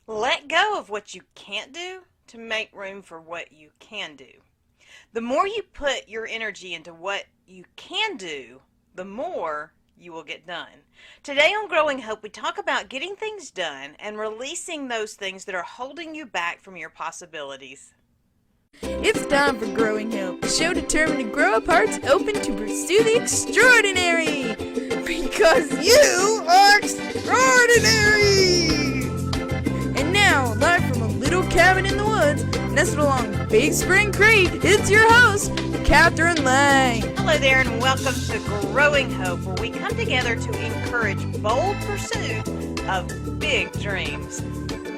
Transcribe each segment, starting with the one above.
Let go of what you can't do to make room for what you can do. The more you put your energy into what you can do, the more you will get done. Today on Growing Hope, we talk about getting things done and releasing those things that are holding you back from your possibilities. It's time for Growing Hope, a show determined to grow up hearts open to pursue the extraordinary. Because you are extraordinary! And now, live from a little cabin in the woods, nestled along Big Spring Creek, it's your host, Kathryn Lang. Hello there and welcome to Growing Hope, where we come together to encourage bold pursuit of big dreams.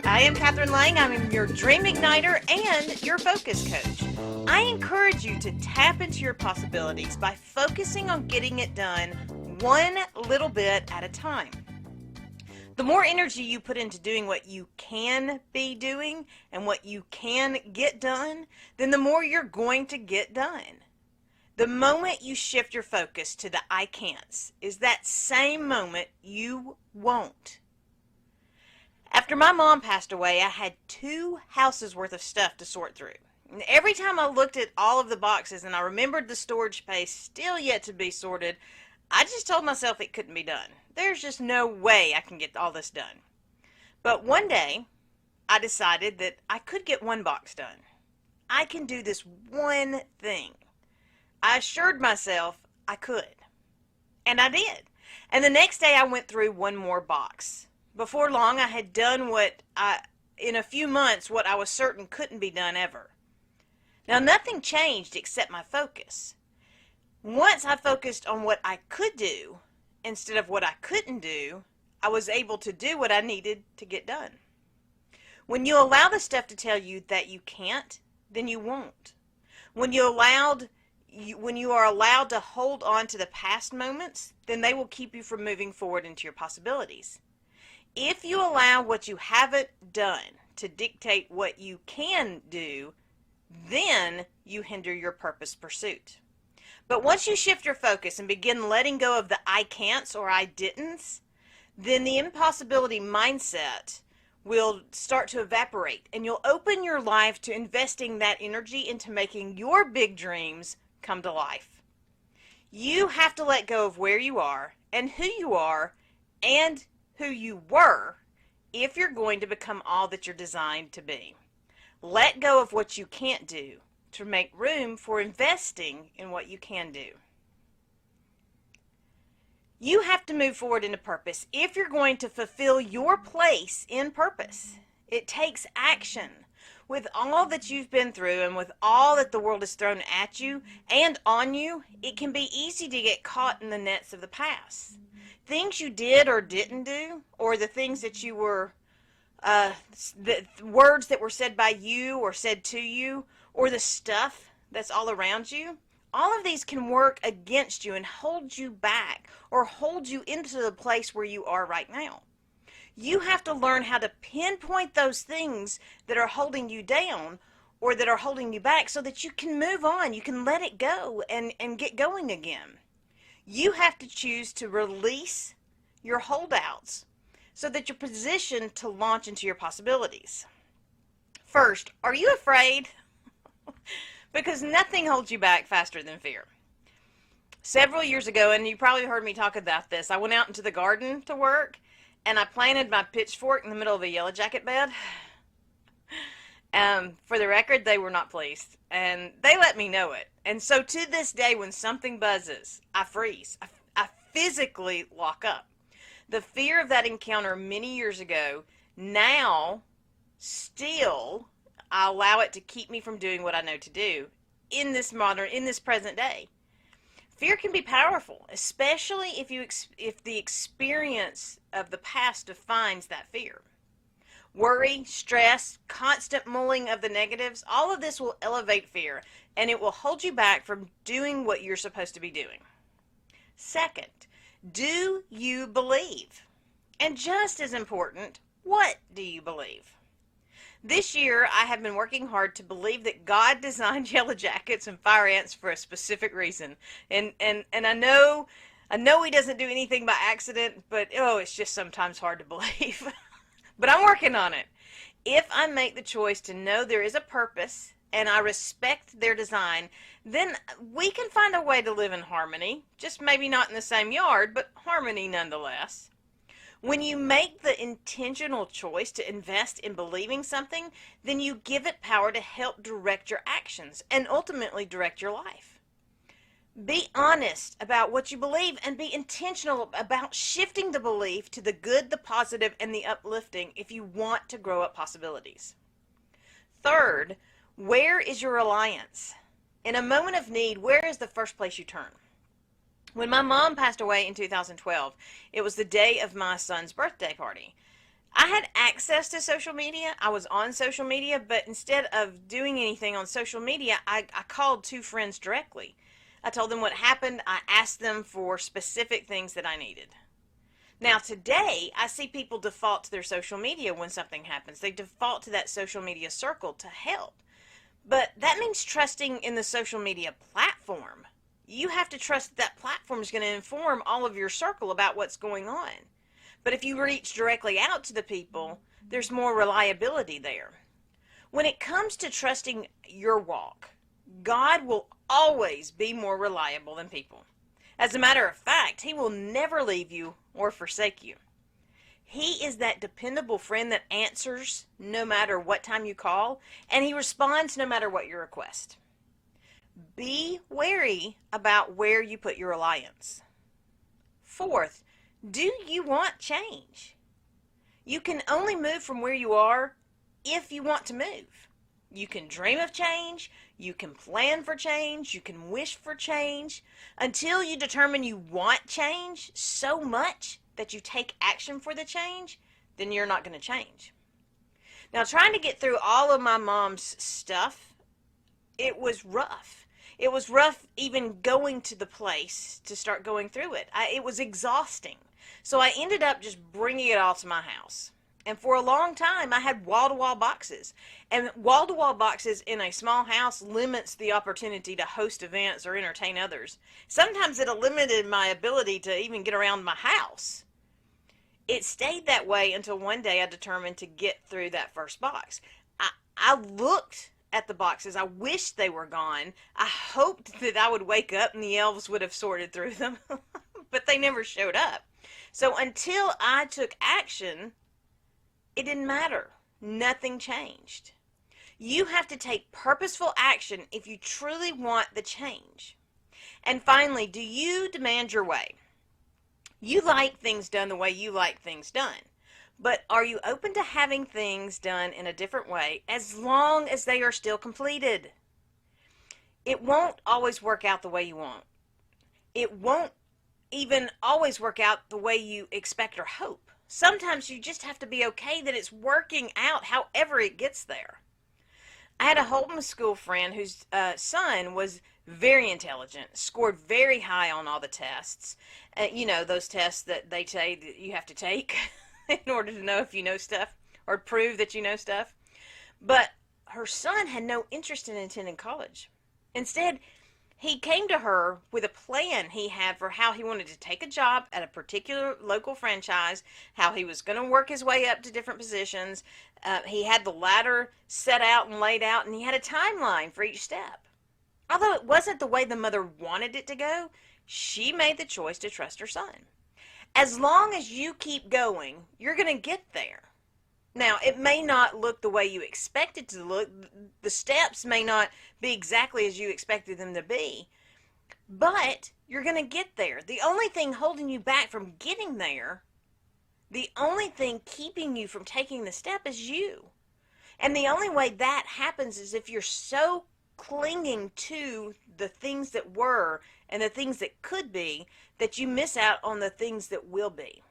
I am Kathryn Lang. I'm your Dream Igniter and your Focus Coach. I encourage you to tap into your possibilities by focusing on getting it done one little bit at a time. The more energy you put into doing what you can be doing and what you can get done, then the more you're going to get done. The moment you shift your focus to the I can'ts is that same moment you won't. After my mom passed away, I had 2 houses worth of stuff to sort through. And every time I looked at all of the boxes and I remembered the storage space still yet to be sorted, I just told myself it couldn't be done. There's just no way I can get all this done. But one day, I decided that I could get one box done. I can do this one thing. I assured myself I could. And I did. And the next day I went through one more box. Before long, I had done in a few months, what I was certain couldn't be done ever. Now, nothing changed except my focus. Once I focused on what I could do instead of what I couldn't do, I was able to do what I needed to get done. When you allow the stuff to tell you that you can't, then you won't. When you are allowed to hold on to the past moments, then they will keep you from moving forward into your possibilities. If you allow what you haven't done to dictate what you can do, then you hinder your purpose pursuit. But once you shift your focus and begin letting go of the I can'ts or I didn'ts, then the impossibility mindset will start to evaporate, and you'll open your life to investing that energy into making your big dreams come to life. You have to let go of where you are and who you are and who you were if you're going to become all that you're designed to be. Let go of what you can't do to make room for investing in what you can do. You have to move forward into purpose if you're going to fulfill your place in purpose. It takes action. With all that you've been through and with all that the world has thrown at you and on you, it can be easy to get caught in the nets of the past. Things you did or didn't do, or the things that you were, the words that were said by you or said to you, or the stuff that's all around you, all of these can work against you and hold you back or hold you into the place where you are right now. You have to learn how to pinpoint those things that are holding you down or that are holding you back so that you can move on, you can let it go and get going again. You have to choose to release your holdouts so that you're positioned to launch into your possibilities. First, are you afraid? Because nothing holds you back faster than fear. Several years ago, and you probably heard me talk about this, I went out into the garden to work and I planted my pitchfork in the middle of a yellow jacket bed. For the record, they were not pleased, and they let me know it. And so to this day, when something buzzes, I freeze. I physically lock up. The fear of that encounter many years ago, now, still, I allow it to keep me from doing what I know to do in this present day. Fear can be powerful, especially if the experience of the past defines that fear. Worry, stress, constant mulling of the negatives, all of this will elevate fear, and it will hold you back from doing what you're supposed to be doing. Second, do you believe? And just as important, what do you believe? This year, I have been working hard to believe that God designed yellow jackets and fire ants for a specific reason. And I know He doesn't do anything by accident, but it's just sometimes hard to believe. But I'm working on it. If I make the choice to know there is a purpose and I respect their design, then we can find a way to live in harmony, just maybe not in the same yard, but harmony nonetheless. When you make the intentional choice to invest in believing something, then you give it power to help direct your actions and ultimately direct your life. Be honest about what you believe and be intentional about shifting the belief to the good, the positive, and the uplifting if you want to grow up possibilities. Third, where is your reliance? In a moment of need, where is the first place you turn? When my mom passed away in 2012, it was the day of my son's birthday party. I had access to social media. I was on social media, but instead of doing anything on social media, I called two friends directly. I told them what happened. I asked them for specific things that I needed. Now today, I see people default to their social media when something happens. They default to that social media circle to help. But that means trusting in the social media platform. You have to trust that platform is going to inform all of your circle about what's going on. But if you reach directly out to the people, there's more reliability there. When it comes to trusting your walk, God will always be more reliable than people. As a matter of fact, He will never leave you or forsake you. He is that dependable friend that answers no matter what time you call, and He responds no matter what your request. Be wary about where you put your reliance. Fourth, do you want change? You can only move from where you are if you want to move. You can dream of change, you can plan for change, you can wish for change. Until you determine you want change so much that you take action for the change, then you're not going to change. Now, trying to get through all of my mom's stuff, it was rough. It was rough even going to the place to start going through it. It was exhausting. So I ended up just bringing it all to my house. And for a long time, I had wall-to-wall boxes. And wall-to-wall boxes in a small house limits the opportunity to host events or entertain others. Sometimes it limited my ability to even get around my house. It stayed that way until one day I determined to get through that first box. I looked at the boxes. I wished they were gone. I hoped that I would wake up and the elves would have sorted through them. But they never showed up. So until I took action, it didn't matter. Nothing changed. You have to take purposeful action if you truly want the change. And finally, do you demand your way? You like things done the way you like things done. But are you open to having things done in a different way as long as they are still completed? It won't always work out the way you want. It won't even always work out the way you expect or hope. Sometimes you just have to be okay that it's working out however it gets there. I had a Holden school friend whose son was very intelligent, scored very high on all the tests. Those tests that they say that you have to take in order to know if you know stuff or prove that you know stuff. But her son had no interest in attending college. Instead, he came to her with a plan he had for how he wanted to take a job at a particular local franchise, how he was going to work his way up to different positions. He had the ladder set out and laid out, and he had a timeline for each step. Although it wasn't the way the mother wanted it to go, she made the choice to trust her son. As long as you keep going, you're going to get there. Now, it may not look the way you expect it to look. The steps may not be exactly as you expected them to be. But you're going to get there. The only thing holding you back from getting there, the only thing keeping you from taking the step is you. And the only way that happens is if you're so clinging to the things that were and the things that could be that you miss out on the things that will be.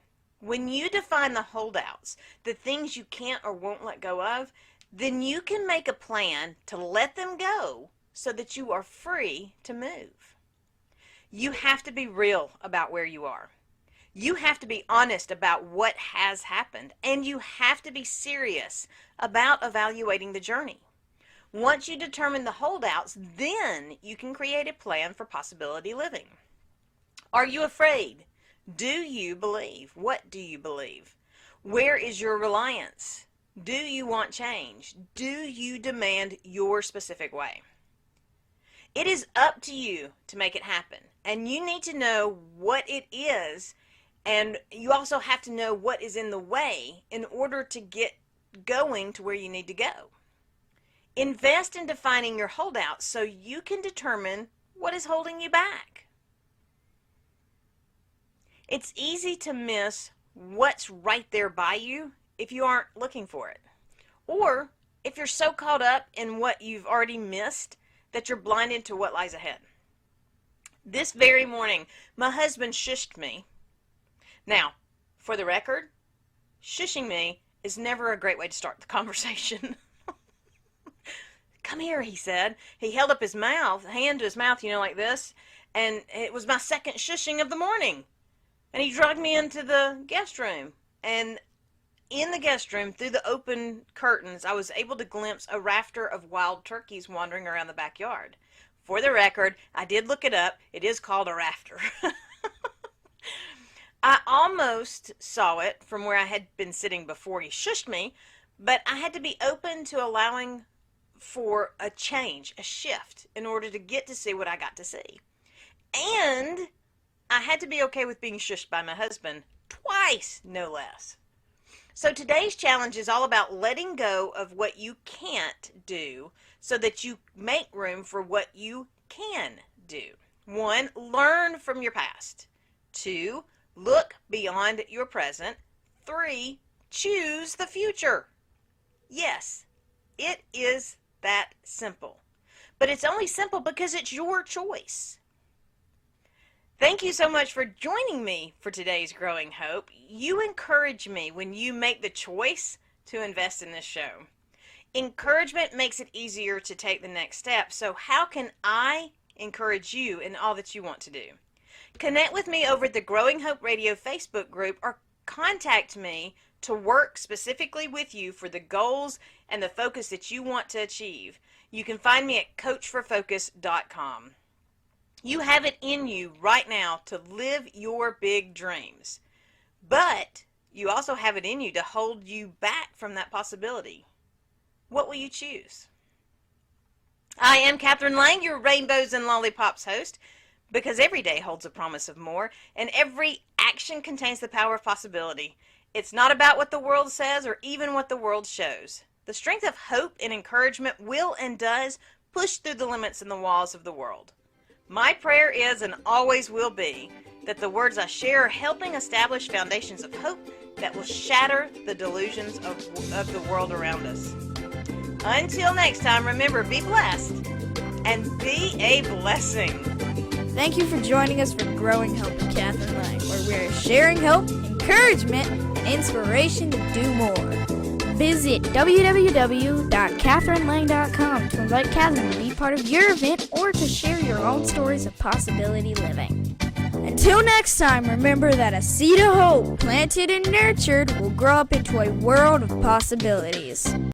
When you define the holdouts, the things you can't or won't let go of, then you can make a plan to let them go so that you are free to move. You have to be real about where you are. You have to be honest about what has happened, and you have to be serious about evaluating the journey. Once you determine the holdouts, then you can create a plan for possibility living. Are you afraid? Do you believe? What do you believe? Where is your reliance? Do you want change? Do you demand your specific way? It is up to you to make it happen, and you need to know what it is, and you also have to know what is in the way in order to get going to where you need to go. Invest in defining your holdouts so you can determine what is holding you back. It's easy to miss what's right there by you if you aren't looking for it. Or if you're so caught up in what you've already missed that you're blinded to what lies ahead. This very morning, my husband shushed me. Now, for the record, shushing me is never a great way to start the conversation. Come here, he said. He held up his hand to his mouth, like this, and it was my second shushing of the morning. And he dragged me into the guest room, and in the guest room, through the open curtains, I was able to glimpse a rafter of wild turkeys wandering around the backyard. For the record, I did look it up. It is called a rafter. I almost saw it from where I had been sitting before he shushed me, but I had to be open to allowing for a change, a shift, in order to get to see what I got to see. And I had to be okay with being shushed by my husband, twice, no less. So today's challenge is all about letting go of what you can't do so that you make room for what you can do. 1, learn from your past. 2, look beyond your present. 3, choose the future. Yes, it is that simple. But it's only simple because it's your choice. Thank you so much for joining me for today's Growing Hope. You encourage me when you make the choice to invest in this show. Encouragement makes it easier to take the next step. So how can I encourage you in all that you want to do? Connect with me over at the Growing Hope Radio Facebook group, or contact me to work specifically with you for the goals and the focus that you want to achieve. You can find me at coachforfocus.com. You have it in you right now to live your big dreams, but you also have it in you to hold you back from that possibility. What will you choose? I am Kathryn Lang, your Rainbows and Lollipops host, because every day holds a promise of more, and every action contains the power of possibility. It's not about what the world says or even what the world shows. The strength of hope and encouragement will and does push through the limits and the walls of the world. My prayer is and always will be that the words I share are helping establish foundations of hope that will shatter the delusions of the world around us. Until next time, remember, be blessed and be a blessing. Thank you for joining us for Growing Hope with Kathryn Lang, where we're sharing hope, encouragement, and inspiration to do more. Visit www.kathrynlang.com to invite Kathryn to be part of your event or to share your own stories of possibility living. Until next time, remember that a seed of hope planted and nurtured will grow up into a world of possibilities.